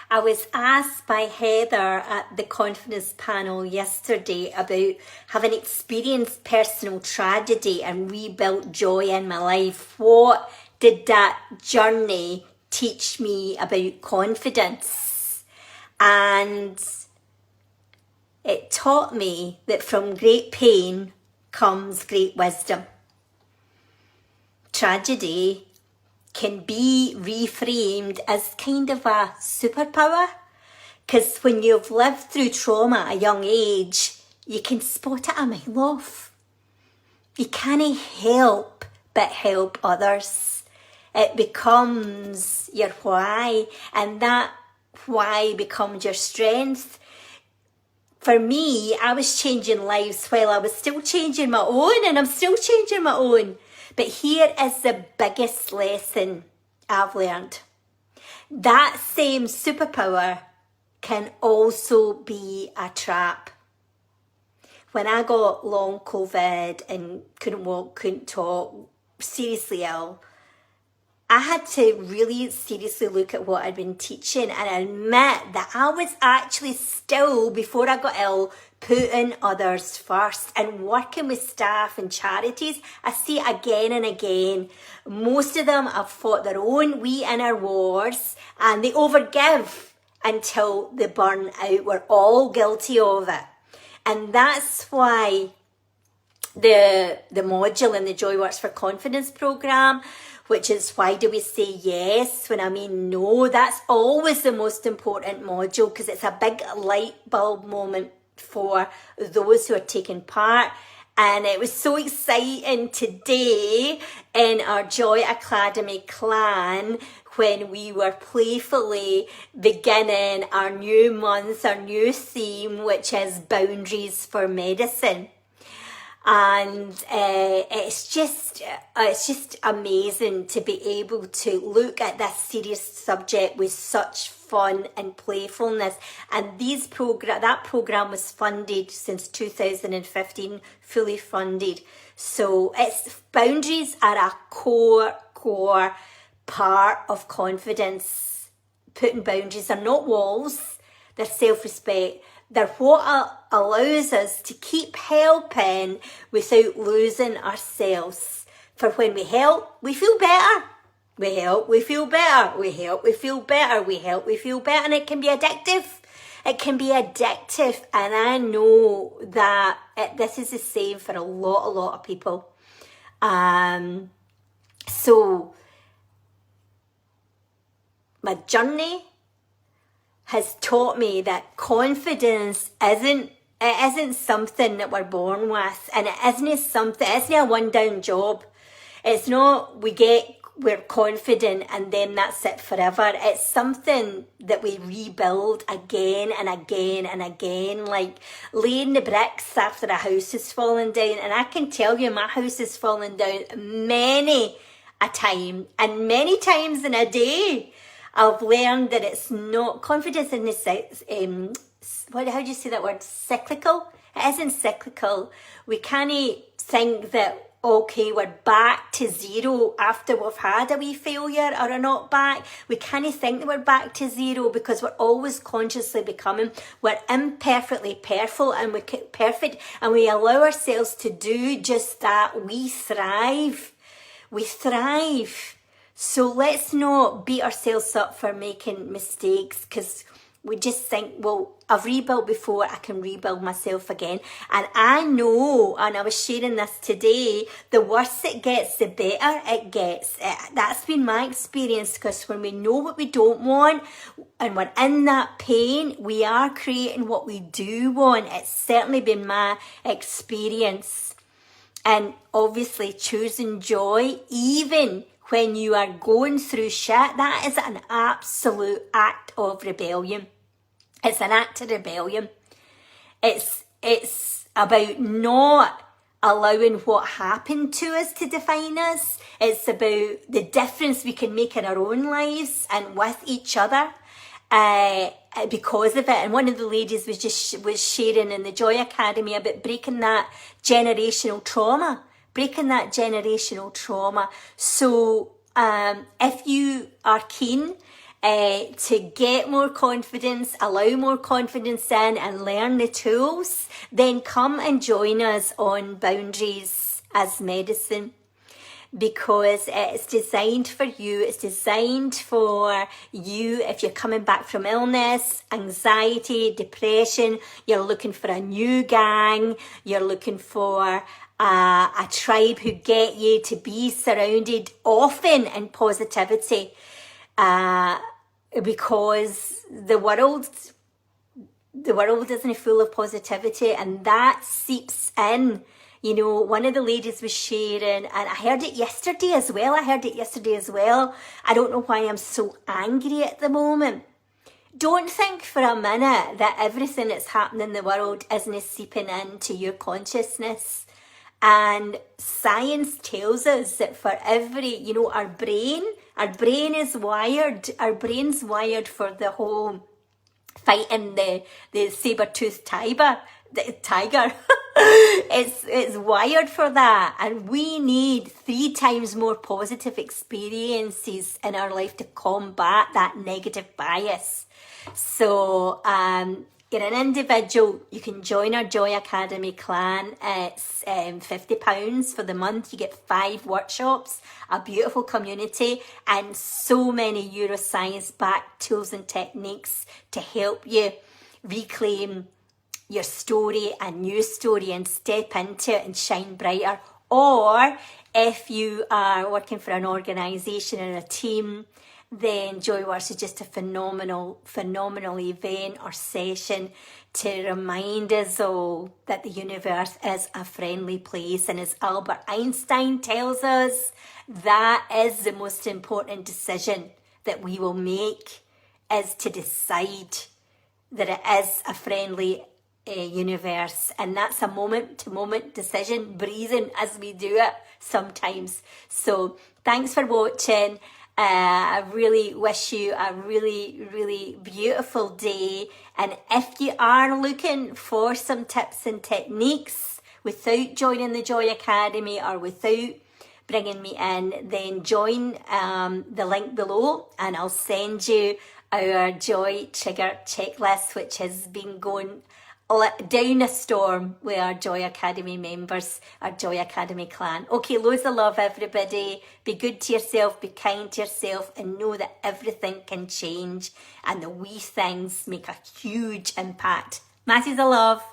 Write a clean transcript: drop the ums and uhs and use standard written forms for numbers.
I was asked by Heather at the confidence panel yesterday about having experienced personal tragedy and rebuilt joy in my life. What did that journey teach me about confidence? And it taught me that from great pain comes great wisdom. Tragedy can be reframed as kind of a superpower, because when you've lived through trauma at a young age, you can spot it a mile off. You can't help but help others. It becomes your why, and that why becomes your strength. For me, I was changing lives while I was still changing my own, and I'm still changing my own. But here is the biggest lesson I've learned. That same superpower can also be a trap. When I got long COVID and couldn't walk, couldn't talk, seriously ill, I had to really seriously look at what I'd been teaching and admit that I was actually still, before I got ill, putting others first and working with staff and charities. I see it again and again. Most of them have fought their own wee inner wars and they overgive until they burn out. We're all guilty of it. And that's why the module in the Joy Works for Confidence programme, which is why do we say yes when I mean no, that's always the most important module, because it's a big light bulb moment for those who are taking part. And it was so exciting today in our Joy Academy clan when we were playfully beginning our new month, our new theme, which is Boundaries for Medicine. And it's just amazing to be able to look at this serious subject with such fun and playfulness. And that program was funded since 2015, fully funded. So boundaries are a core part of confidence. Putting boundaries are not walls, they're self-respect. They're what allows us to keep helping without losing ourselves. For when we help, we feel better. We help, we feel better. We help, we feel better. We help, we feel better. And it can be addictive. It can be addictive. And I know that this is the same for a lot of people. So my journey has taught me that confidence isn't something that we're born with, and it isn't a one down job. It's not we're confident and then that's it forever. It's something that we rebuild again and again and again, like laying the bricks after a house has fallen down. And I can tell you, my house has fallen down many a time, and many times in a day. I've learned that it's not, confidence in this, how do you say that word? Cyclical? It isn't cyclical. We can't think that, okay, we're back to zero after we've had a wee failure or are not back. We can't think that we're back to zero, because we're always consciously becoming. We're imperfectly perfect, and we allow ourselves to do just that. We thrive. We thrive. So let's not beat ourselves up for making mistakes, because we just think, well, I've rebuilt before, I can rebuild myself again. And I know, and I was sharing this today, the worse it gets, the better it gets. That's been my experience, because when we know what we don't want and we're in that pain, we are creating what we do want. It's certainly been my experience. And obviously choosing joy, even when you are going through shit, that is an absolute act of rebellion. It's an act of rebellion. It's about not allowing what happened to us to define us. It's about the difference we can make in our own lives and with each other because of it. And one of the ladies was sharing in the Joy Academy about breaking that generational trauma. So if you are keen to get more confidence, allow more confidence in and learn the tools, then come and join us on Boundaries as Medicine, because it's designed for you. It's designed for you if you're coming back from illness, anxiety, depression, you're looking for a new gang, you're looking for a tribe who get you to be surrounded often in positivity, because the world isn't full of positivity, and that seeps in. You know, one of the ladies was sharing, and I heard it yesterday as well. I don't know why I'm so angry at the moment. Don't think for a minute that everything that's happening in the world isn't seeping into your consciousness. And science tells us that for every, you know, our brain's wired for the whole fighting the saber-toothed tiger. It's wired for that, and we need 3 times more positive experiences in our life to combat that negative bias. So you're an individual, you can join our Joy Academy clan. It's £50 for the month. You get 5 workshops, a beautiful community, and so many neuroscience-backed tools and techniques to help you reclaim your story, a new story, and step into it and shine brighter. Or if you are working for an organisation or a team, then Joyworks is just a phenomenal event or session to remind us all that the universe is a friendly place. And as Albert Einstein tells us, that is the most important decision that we will make, is to decide that it is a friendly universe, and that's a moment-to-moment decision, breathing as we do it sometimes. So thanks for watching. I really wish you a really beautiful day, and if you are looking for some tips and techniques without joining the Joy Academy or without bringing me in, then join the link below, and I'll send you our Joy Trigger checklist, which has been going down a storm with our Joy Academy members, our Joy Academy clan. Okay, loads of love, everybody. Be good to yourself, be kind to yourself, and know that everything can change, and the wee things make a huge impact. Masses of love.